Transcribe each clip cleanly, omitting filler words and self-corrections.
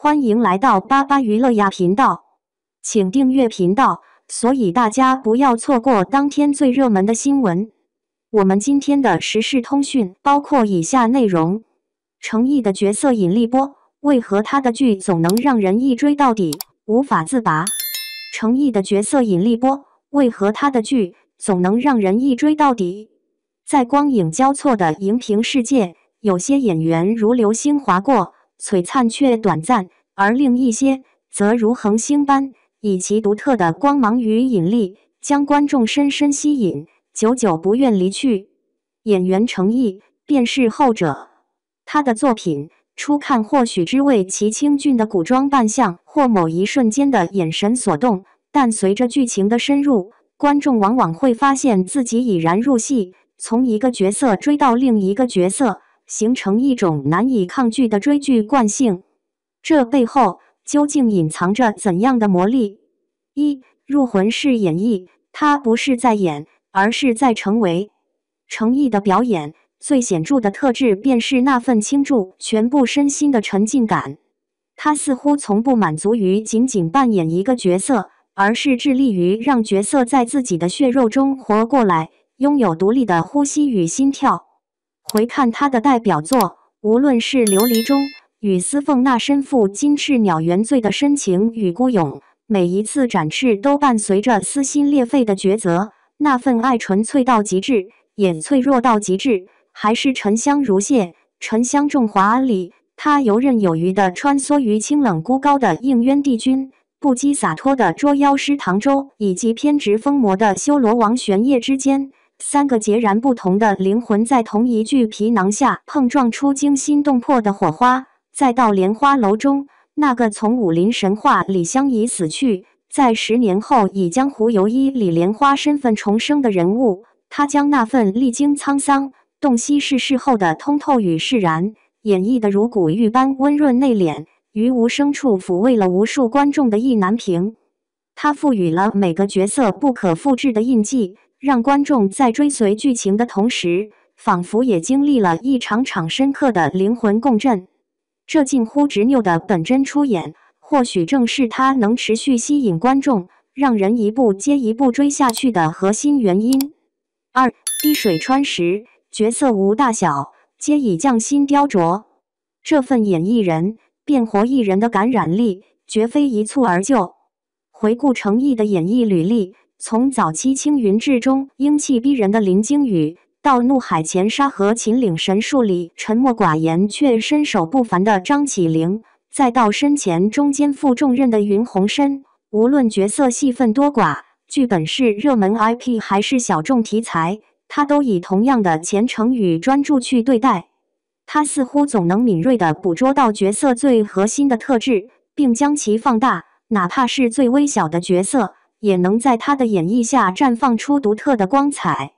欢迎来到巴巴娱乐呀频道，请订阅频道，所以大家不要错过当天最热门的新闻。我们今天的时事通讯包括以下内容：程毅的角色引力波，为何他的剧总能让人一追到底，无法自拔？程毅的角色引力波，为何他的剧总能让人一追到底？在光影交错的荧屏世界，有些演员如流星划过，璀璨却短暂，而另一些则如恒星般，以其独特的光芒与引力，将观众深深吸引，久久不愿离去。演员程毅便是后者。他的作品初看或许只为其清俊的古装扮相或某一瞬间的眼神所动，但随着剧情的深入，观众往往会发现自己已然入戏，从一个角色追到另一个角色，形成一种难以抗拒的追剧惯性。这背后究竟隐藏着怎样的魔力？一、入魂式演绎，他不是在演，而是在成为。程毅的表演最显著的特质便是那份倾注全部身心的沉浸感。他似乎从不满足于仅仅扮演一个角色，而是致力于让角色在自己的血肉中活过来，拥有独立的呼吸与心跳。回看他的代表作，无论是《琉璃》中与司凤那身负金翅鸟原罪的深情与孤勇，每一次展翅都伴随着撕心裂肺的抉择，那份爱纯粹到极致，也脆弱到极致。还是沉香如屑，沉香重华里，他游刃有余地穿梭于清冷孤高的应渊帝君，不羁洒脱的捉妖师唐周，以及偏执疯魔的修罗王玄烨之间，三个截然不同的灵魂在同一具皮囊下碰撞出惊心动魄的火花。再到莲花楼中，那个从武林神话里相依死去，在10年后以江湖游医李莲花身份重生的人物，他将那份历经沧桑洞悉世事后的通透与释然，演绎得如古玉般温润内敛，于无声处抚慰了无数观众的意难平。他赋予了每个角色不可复制的印记，让观众在追随剧情的同时，仿佛也经历了一场场深刻的灵魂共振。这近乎执拗的本真出演，或许正是他能持续吸引观众，让人一部接一部追下去的核心原因。二、滴水穿石，角色无大小，皆以匠心雕琢。这份演绎人变活艺人的感染力，绝非一蹴而就。回顾程毅的演绎履历，从早期青云志中英气逼人的林惊羽，到怒海潜沙和秦岭神树里沉默寡言却身手不凡的张起灵，再到身前中间负重任的云鸿深，无论角色戏份多寡，剧本是热门 IP 还是小众题材，他都以同样的虔诚与专注去对待。他似乎总能敏锐地捕捉到角色最核心的特质，并将其放大，哪怕是最微小的角色，也能在他的演绎下绽放出独特的光彩。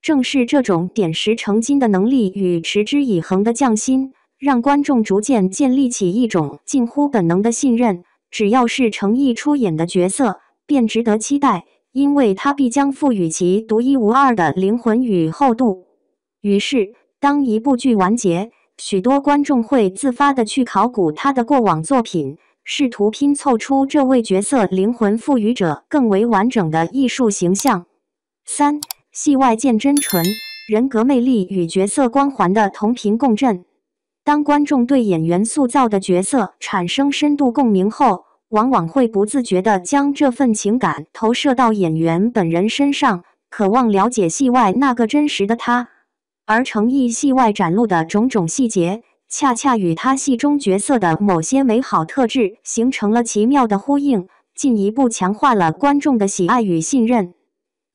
正是这种点石成金的能力与持之以恒的匠心，让观众逐渐建立起一种近乎本能的信任，只要是程毅出演的角色，便值得期待，因为他必将赋予其独一无二的灵魂与厚度。于是，当一部剧完结，许多观众会自发地去考古他的过往作品，试图拼凑出这位角色灵魂赋予者更为完整的艺术形象。三、戏外见真纯，人格魅力与角色光环的同频共振。当观众对演员塑造的角色产生深度共鸣后，往往会不自觉地将这份情感投射到演员本人身上，渴望了解戏外那个真实的他。而程毅戏外展露的种种细节，恰恰与他戏中角色的某些美好特质形成了奇妙的呼应，进一步强化了观众的喜爱与信任。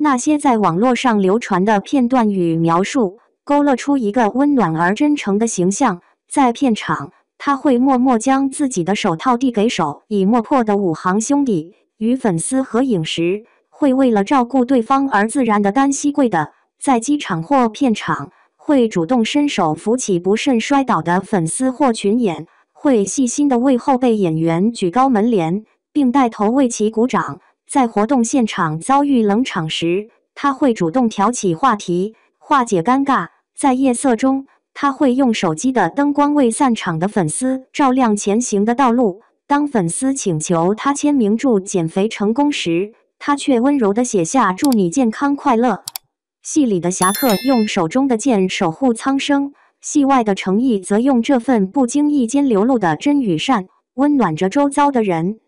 那些在网络上流传的片段与描述，勾勒出一个温暖而真诚的形象。在片场，他会默默将自己的手套递给手已磨破的五行兄弟，与粉丝合影时，会为了照顾对方而自然的单膝跪的；在机场或片场，会主动伸手扶起不慎摔倒的粉丝或群演，会细心地为后备演员举高门帘，并带头为其鼓掌。在活动现场遭遇冷场时，他会主动挑起话题，化解尴尬。在夜色中，他会用手机的灯光为散场的粉丝照亮前行的道路，当粉丝请求他签名祝减肥成功时，他却温柔地写下祝你健康快乐。戏里的侠客用手中的剑守护苍生，戏外的诚意则用这份不经意间流露的真与善，温暖着周遭的人。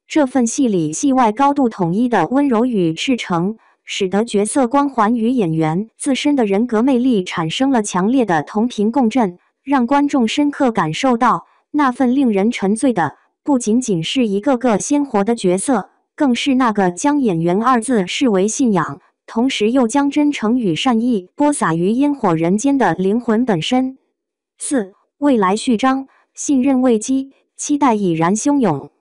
这份戏里戏外高度统一的温柔与赤诚，使得角色光环与演员自身的人格魅力产生了强烈的同频共振，让观众深刻感受到那份令人沉醉的，不仅仅是一个个鲜活的角色，更是那个将演员二字视为信仰，同时又将真诚与善意播撒于烟火人间的灵魂本身。4. 未来序章，信任危机，期待已然汹涌。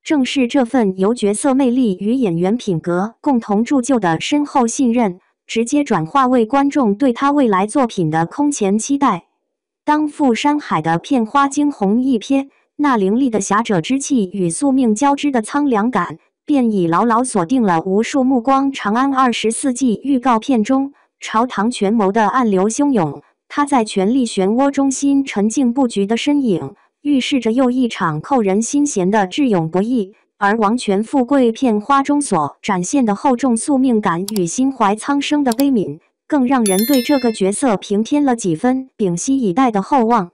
正是这份由角色魅力与演员品格共同铸就的深厚信任，直接转化为观众对他未来作品的空前期待。当赴山海的片花惊鸿一瞥，那凌厉的侠者之气与宿命交织的苍凉感，便已牢牢锁定了无数目光。长安24季预告片中，朝堂权谋的暗流汹涌，他在权力漩涡中心沉静布局的身影，预示着又一场扣人心弦的智勇博弈。而王权富贵片花中所展现的厚重宿命感与心怀苍生的悲悯，更让人对这个角色平添了几分屏息以待的厚望。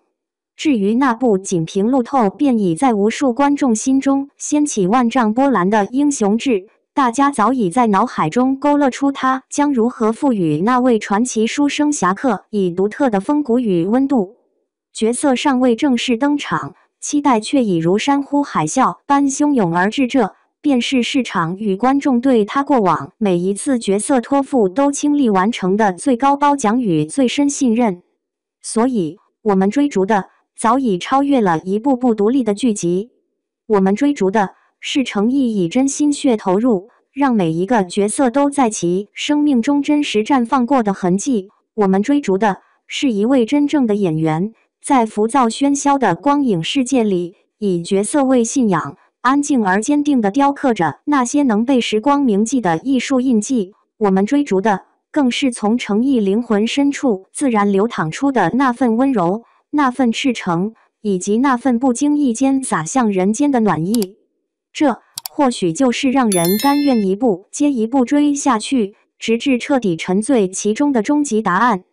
至于那部仅凭路透便已在无数观众心中掀起万丈波澜的英雄志，大家早已在脑海中勾勒出他将如何赋予那位传奇书生侠客以独特的风骨与温度。角色尚未正式登场，期待却已如山呼海啸般汹涌而至，这便是市场与观众对他过往每一次角色托付都倾力完成的最高褒奖与最深信任。所以，我们追逐的早已超越了一部部独立的剧集，我们追逐的是诚意以真心血投入，让每一个角色都在其生命中真实绽放过的痕迹。我们追逐的是一位真正的演员，在浮躁喧嚣的光影世界里，以角色为信仰，安静而坚定地雕刻着那些能被时光铭记的艺术印记。我们追逐的更是从诚意灵魂深处自然流淌出的那份温柔，那份赤诚，以及那份不经意间洒向人间的暖意。这或许就是让人甘愿一步接一步追下去，直至彻底沉醉其中的终极答案。